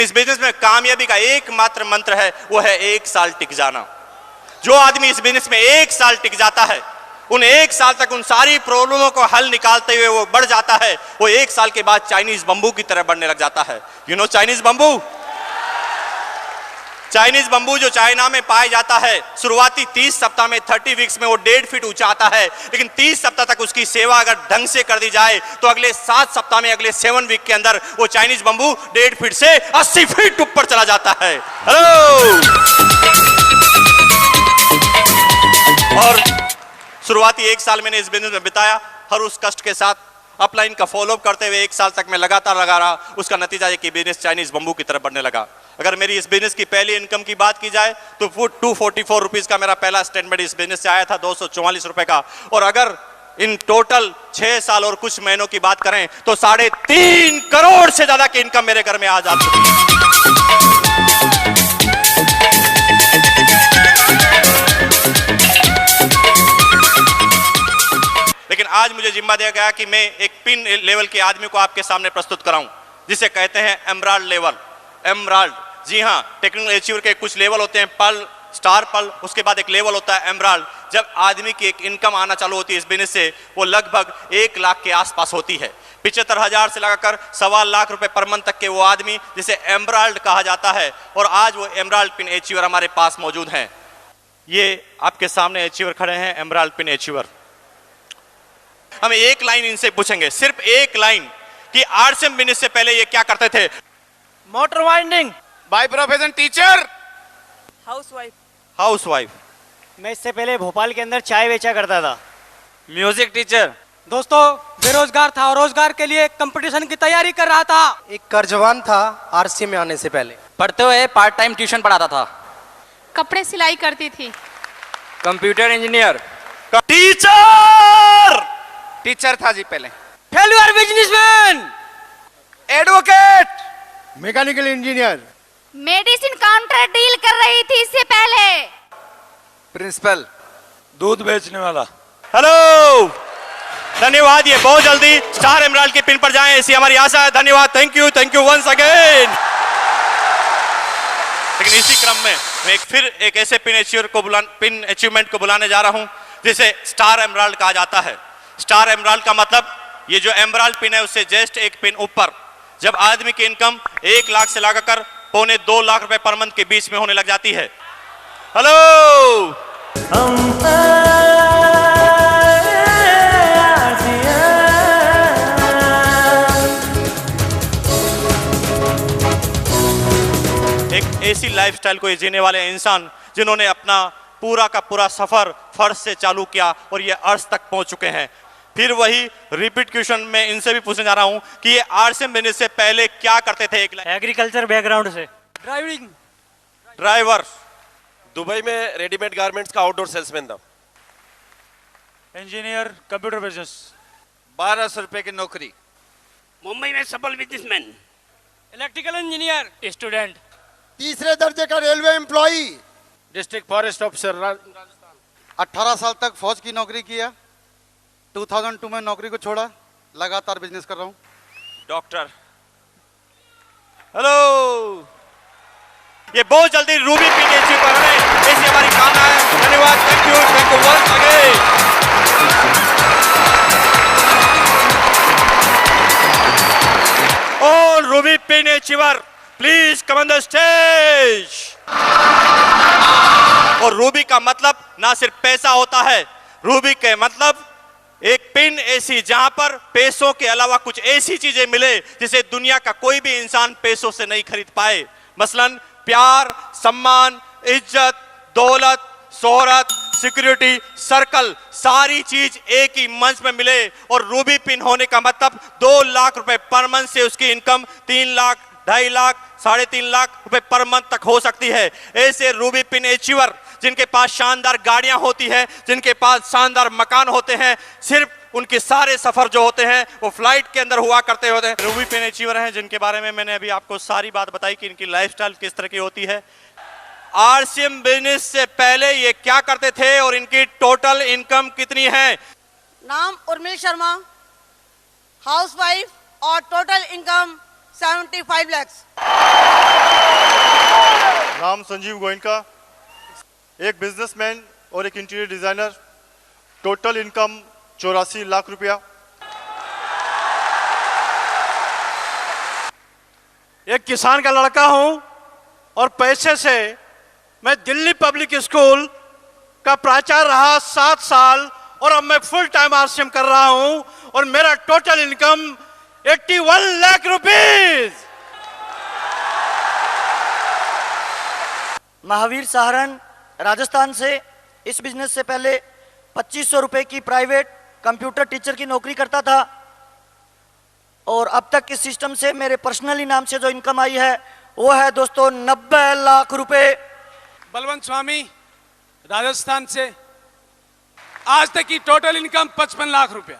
इस बिजनेस में कामयाबी का एकमात्र मंत्र है, वो है 1 साल टिक जाना। जो आदमी इस बिजनेस में 1 साल टिक जाता है, उन 1 साल तक उन सारी प्रॉब्लमों को हल निकालते हुए वो बढ़ जाता है, वो 1 साल के बाद चाइनीज बंबू की तरह बढ़ने लग जाता है। You know Chinese bamboo? Chinese bamboo जो चाइना में पाया जाता है, शुरुआती 30 सप्ताह में 30 वीक्स में वो 1.5 फीट ऊंचा आता है, लेकिन 30 सप्ताह तक उसकी सेवा अगर ढंग से कर दी जाए तो अगले 7 सप्ताह में, अगले 7 वीक के अंदर वो चाइनीज बंबू 1.5 फीट से 80 फीट ऊपर चला जाता है। हेलो। और शुरुआती 1 साल मैंने इस बिजनेस में बिताया, हर उस कष्ट के साथ अपलाइन का फॉलोअप करते हुए 1 साल तक मैं लगातार लगा रहा। उसका नतीजा है कि बिजनेस चाइनीज बंबू की तरफ बढ़ने लगा। अगर मेरी इस बिजनेस की पहली इनकम की बात की जाए तो 244 रुपीज का मेरा पहला स्टेटमेंट इस बिजनेस से आया था, 244 रुपए का। और अगर इन टोटल 6 साल और कुछ महीनों की बात करें तो 3.5 करोड़ से ज्यादा की इनकम मेरे घर में आज आ चुकी है। लेकिन आज मुझे जिम्मा दिया गया कि मैं एक पिन लेवल के आदमी को आपके सामने प्रस्तुत कराऊं, जिसे कहते हैं एमराल्ड लेवल। एमराल्ड, जी हाँ, टेक्निकल अचीवर के कुछ लेवल होते हैं, पर्ल, स्टार पर्ल, उसके बाद एक लेवल होता है एमराल्ड। जब आदमी की एक इनकम आना चालू होती है इस बिजनेस से, वो लगभग 1 लाख के आसपास होती है। 75,000 से लगाकर 1.25 लाख रुपए पर मंथ तक के वो आदमी जिसे एमराल्ड कहा जाता है। और आज वो एमराल्ड पिन अचीवर हमारे पास मौजूद हैं। ये आपके सामने अचीवर खड़े हैं, एमराल्ड पिन अचीवर। हम एक लाइन इनसे पूछेंगे, सिर्फ एक लाइन, कि आरसीएम बिजनेस से पहले ये क्या करते थे? Motor winding. By profession teacher. Housewife. Housewife. मैं इससे पहले भोपाल के अंदर चाय बेचा करता था। Music teacher. दोस्तों, बेरोजगार था और रोजगार के लिए कंपटीशन की तैयारी कर रहा था। एक कर्जवान था आरसी में आने से पहले। पढ़ते हुए पार्ट टाइम ट्यूशन पढ़ाता था। कपड़े सिलाई करती थी। Computer engineer. टीचर। टीचर था जी पहले। Failure businessman. Advocate. Mechanical engineer. Medicine counter deal कर रही थी इससे पहले। प्रिंसिपल। दूध बेचने वाला। हेलो, धन्यवाद। ये बहुत जल्दी स्टार एमराल्ड के पिन पर जाएं, ऐसी हमारी आशा है। धन्यवाद, थैंक यू वंस अगेन। लेकिन इसी क्रम में मैं फिर एक ऐसे पिन अचीवमेंट को बुलाने जा रहा हूं जिसे स्टार एमराल्ड कहा जाता है। स्टार एमराल्ड का मतलब, ये जो एमराल्ड पिन है उससे जस्ट एक पिन ऊपर, जब आदमी की इनकम 1 लाख से लगाकर 2.25 लाख रुपए पर मंथ के बीच में होने लग जाती है। हेलो। एक ऐसी लाइफस्टाइल को जीने वाले इंसान जिन्होंने अपना पूरा का पूरा सफर फर्श से चालू किया और ये अर्श तक पहुंच चुके हैं। फिर वही रिपीट क्वेश्चन में इनसे भी पूछने जा रहा हूं कि ये आरसीएम बिजनेस से पहले क्या करते थे? एग्रीकल्चर बैकग्राउंड से। ड्राइविंग। ड्राइवर। दुबई में रेडीमेड गारमेंट्स का आउटडोर सेल्समैन था। Engineer, computer business. 1200 रुपए की नौकरी। मुंबई में सफल बिजनेसमैन। Electrical engineer. स्टूडेंट। तीसरे दर्जे का railway employee. District forest officer Rajasthan. 18 साल तक फौज की नौकरी किया। 2002 में नौकरी को छोड़ा, लगातार बिजनेस कर रहा हूँ। डॉक्टर। हेलो। ये बहुत जल्दी रूबी पिन अचीव कर रहे हैं, ऐसी हमारी कामना है। धन्यवाद, thank you once again. All ruby pin achiever please come on the stage. और रूबी का मतलब ना सिर्फ पैसा होता है, रूबी के मतलब एक पिन ऐसी जहां पर पैसों के अलावा कुछ ऐसी चीजें मिले जिसे दुनिया का कोई भी इंसान पैसों से नहीं खरीद पाए। मसलन प्यार, सम्मान, इज्जत, दौलत, शोहरत, सिक्योरिटी, सर्कल, सारी चीज एक ही मंच में मिले। और रूबी पिन होने का मतलब 2 लाख रुपए पर मंथ से उसकी इनकम 3 लाख, 2.5 लाख, 3.5 लाख रुपए पर मंथ तक हो सकती है। ऐसे रूबी पिन अचीवर जिनके पास शानदार गाड़ियां होती हैं, जिनके पास शानदार मकान होते हैं, सिर्फ उनके सारे सफर जो होते हैं वो फ्लाइट के अंदर हुआ करते होते हैं। रूबी पिन अचीवर हैं जिनके बारे में मैंने अभी आपको सारी बात बताई कि इनकी लाइफस्टाइल किस तरह की होती है। आरसीएम बिजनेस से पहले ये क्या करते थे और इनकी टोटल इनकम कितनी है? नाम उर्मिल शर्मा, हाउसवाइफ और total income 75 lakhs. Ram Sanjeev Goenka, एक बिजनेसमैन और एक interior designer, total income 84 lakh रुपया। एक किसान का लड़का हूं और पैसे से मैं दिल्ली पब्लिक स्कूल का प्राचार्य रहा 7 साल और अब मैं फुल टाइम आरसीएम कर रहा हूं और मेरा total income 81 lakh rupees. Mahavir Saharan, Rajasthan से। इस बिजनेस से पहले 2500 रुपए की प्राइवेट कंप्यूटर टीचर की नौकरी करता था और अब तक इस सिस्टम से मेरे पर्सनली नाम से जो इनकम आई है वो है दोस्तों 90 लाख रुपए। बलवंत स्वामी, राजस्थान से। आज तक की टोटल इनकम 55 लाख रुपया।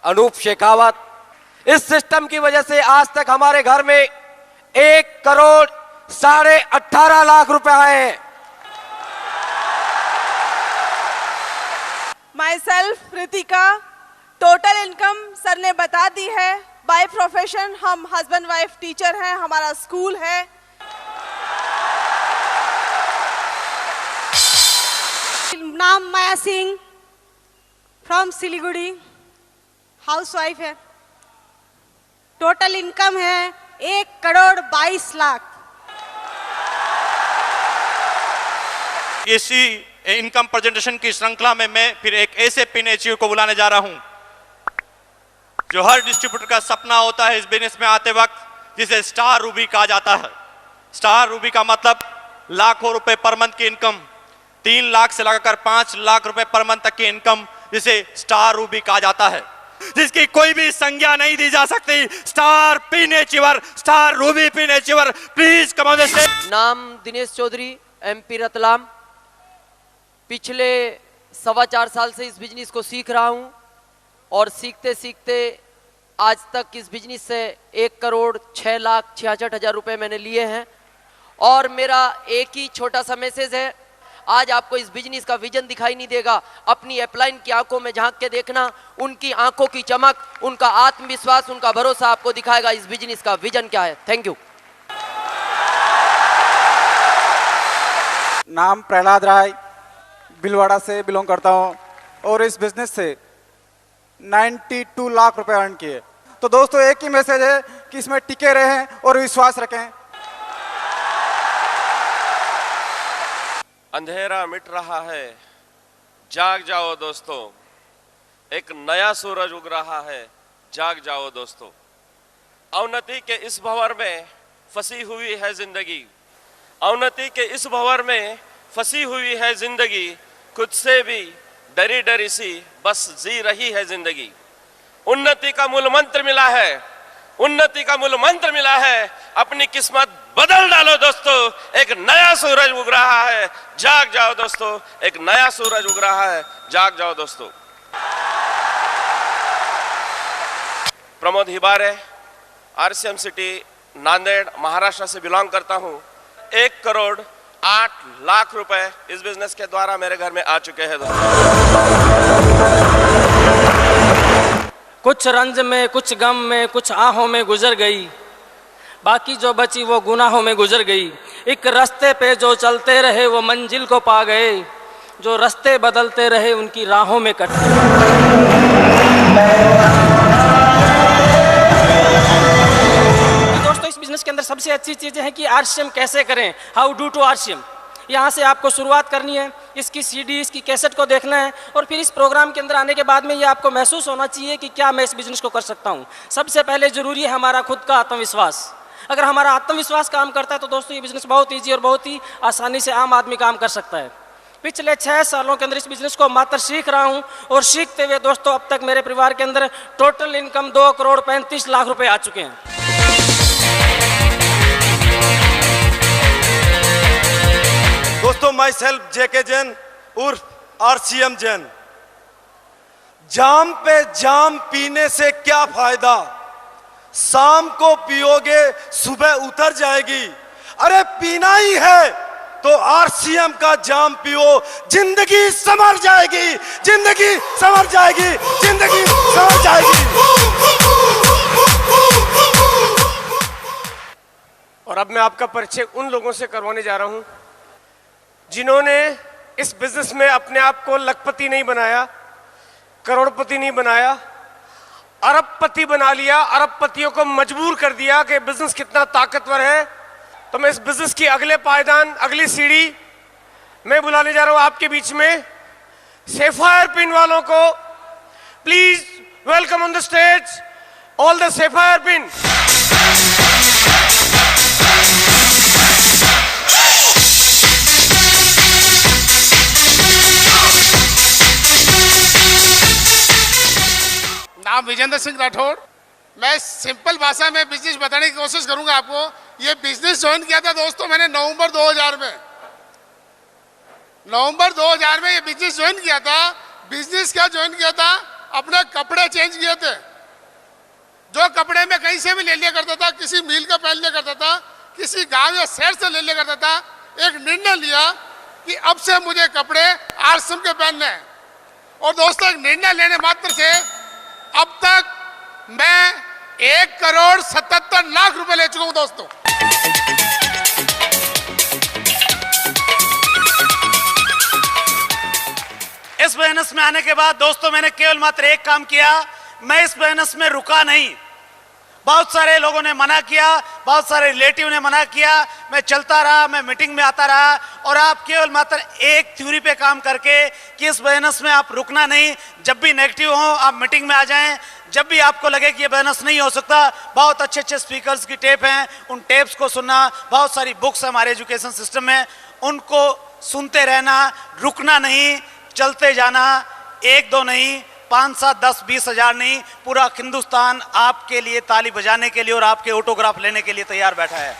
अनूप शेखावत, इस सिस्टम की वजह से आज तक हमारे घर में 1,18,5 लाख रुपए आए हैं। Myself Ritika, total income sir ने बता दी है। बाय प्रोफेशन हम हस्बैंड वाइफ टीचर हैं, हमारा स्कूल है। नाम Maya Singh, from Siliguri, housewife है। टोटल इनकम है 1,22,00,000। इसी इनकम प्रेजेंटेशन की श्रृंखला में मैं फिर एक ऐसे पिन एचीवर को बुलाने जा रहा हूं जो हर डिस्ट्रीब्यूटर का सपना होता है इस बिजनेस में आते वक्त, जिसे स्टार रूबी कहा जाता है। स्टार रूबी का मतलब लाखों रुपए पर मंथ की इनकम, 3 लाख से लगाकर 5 लाख रुपए पर मंथ तक की इनकम, जिसे स्टार रूबी कहा जाता है, जिसकी कोई भी संज्ञा नहीं दी जा सकती। Star pin achiever, star Ruby pin achiever, please come on the stage. नाम दिनेश चौधरी, एमपी रतलाम। पिछले 4.25 साल से इस बिजनेस को सीख रहा हूं और सीखते सीखते आज तक इस बिजनेस से 1,06,66,000 रुपए मैंने लिए हैं और मेरा एक ही छोटा सा मैसेज है। आज आपको इस बिजनेस का विजन दिखाई नहीं देगा, अपनी अपलाइन की आंखों में झांक के देखना, उनकी आंखों की चमक, उनका आत्मविश्वास, उनका भरोसा आपको दिखाएगा इस बिजनेस का विजन क्या है। Thank you. नाम प्रहलाद राय, बिलवाड़ा से बिलोंग करता हूं और इस बिजनेस से 92 लाख रुपए अर्न किए। तो दोस्तों एक ही मैसेज है कि इसमें टिके रहें और विश्वास रखें। अंधेरा मिट रहा है, जाग जाओ दोस्तों, एक नया सूरज उग रहा है, जाग जाओ दोस्तों। अवनति के इस भंवर में फंसी हुई है जिंदगी, अवनति के इस भंवर में फंसी हुई है जिंदगी, खुद से भी डरी डरी सी बस जी रही है जिंदगी। उन्नति का मूल मंत्र मिला है, उन्नति का मूल मंत्र मिला है, अपनी किस्मत बदल डालो दोस्तों, एक नया सूरज उग रहा है, जाग जाओ दोस्तों, एक नया सूरज उग रहा है, जाग जाओ दोस्तों। प्रमोद हिबारे, आरसीएम सिटी, नांदेड़, महाराष्ट्र से बिलोंग करता हूं। 1,08,00,000 रुपए इस बिजनेस के द्वारा मेरे घर में आ चुके हैं दोस्तों। कुछ रंज में, कुछ गम में, कुछ आहों में गुजर गई, बाकी जो बची वो गुनाहों में गुजर गई। एक रास्ते पे जो चलते रहे वो मंजिल को पा गए, जो रास्ते बदलते रहे उनकी राहों में कट गए। दोस्तों इस बिजनेस के अंदर सबसे अच्छी चीजें हैं कि आरसीएम कैसे करें, हाउ डू टू आरसीएम। यहाँ से आपको शुरुआत करनी है, इसकी सीडी, इसकी कैसेट को देखना है और फिर इस प्रोग्राम के अंदर आने के बाद में ये आपको महसूस होना चाहिए कि क्या मैं इस बिजनेस को कर सकता हूँ। सबसे पहले जरूरी है हमारा खुद का आत्मविश्वास। अगर हमारा आत्मविश्वास काम करता है तो दोस्तों ये बिजनेस बहुत ईजी और बहुत ही आसानी से आम आदमी काम कर सकता है। पिछले 6 सालों के अंदर इस बिजनेस को मात्र सीख रहा हूँ और सीखते हुए दोस्तों अब तक मेरे परिवार के अंदर टोटल इनकम 2,35,00,000 रुपए आ चुके हैं। दोस्तों माई सेल्फ जेके जैन उर्फ आरसीएम जैन। जाम पे जाम पीने से क्या फायदा, शाम को पियोगे सुबह उतर जाएगी। अरे पीना ही है तो आरसीएम का जाम पियो, जिंदगी संवर जाएगी, जिंदगी संवर जाएगी, जिंदगी संवर जाएगी। और अब मैं आपका परिचय उन लोगों से करवाने जा रहा हूं जिन्होंने इस बिजनेस में अपने आप को लखपति नहीं बनाया, करोड़पति नहीं बनाया, अरबपति बना लिया, अरबपतियों को मजबूर कर दिया कि बिजनेस कितना ताकतवर है। तो मैं इस बिजनेस की अगले पायदान, अगली सीढ़ी मैं बुलाने जा रहा हूं आपके बीच में सेफायर पिन वालों को। Please welcome on the stage all the sapphire pin. नाम विजेंद्र सिंह राठौड़। मैं सिंपल भाषा में बिजनेस बताने की कोशिश करूंगा आपको। ये बिजनेस ज्वाइन किया था दोस्तों मैंने नवंबर 2000 में। नवंबर 2000 में ये बिजनेस ज्वाइन किया था। बिजनेस क्या ज्वाइन किया था? अपने कपड़े चेंज किए थे। जो कपड़े में कहीं से भी ले लिया करता था, किसी मील का पहन लिया करता था, किसी गांव या शहर से ले लिया करता था। एक निर्णय लिया कि अब से मुझे कपड़े आरसीएम के पहनने हैं। और दोस्तों, एक निर्णय लेने मात्र से अब तक मैं 1,77,00,000 रुपए ले चुका हूं दोस्तों। इस बिजनेस में आने के बाद दोस्तों मैंने केवल मात्र एक काम किया, मैं इस बिजनेस में रुका नहीं। बहुत सारे लोगों ने मना किया, बहुत सारे रिलेटिव ने मना किया, मैं चलता रहा, मैं मीटिंग में आता रहा। और आप केवल मात्र एक थ्योरी पे काम करके कि इस बिजनेस में आप रुकना नहीं। जब भी नेगेटिव हो आप मीटिंग में आ जाएं। जब भी आपको लगे कि ये बिजनेस नहीं हो सकता, बहुत अच्छे अच्छे स्पीकर्स की टेप हैं, उन टेप्स को सुनना। बहुत सारी बुक्स हमारे एजुकेशन सिस्टम में, उनको सुनते रहना, रुकना नहीं, चलते जाना। 1-2 नहीं, 5, 7, 10, 20 हजार नहीं, पूरा हिंदुस्तान आपके लिए ताली बजाने के लिए और आपके ऑटोग्राफ लेने के लिए तैयार बैठा है।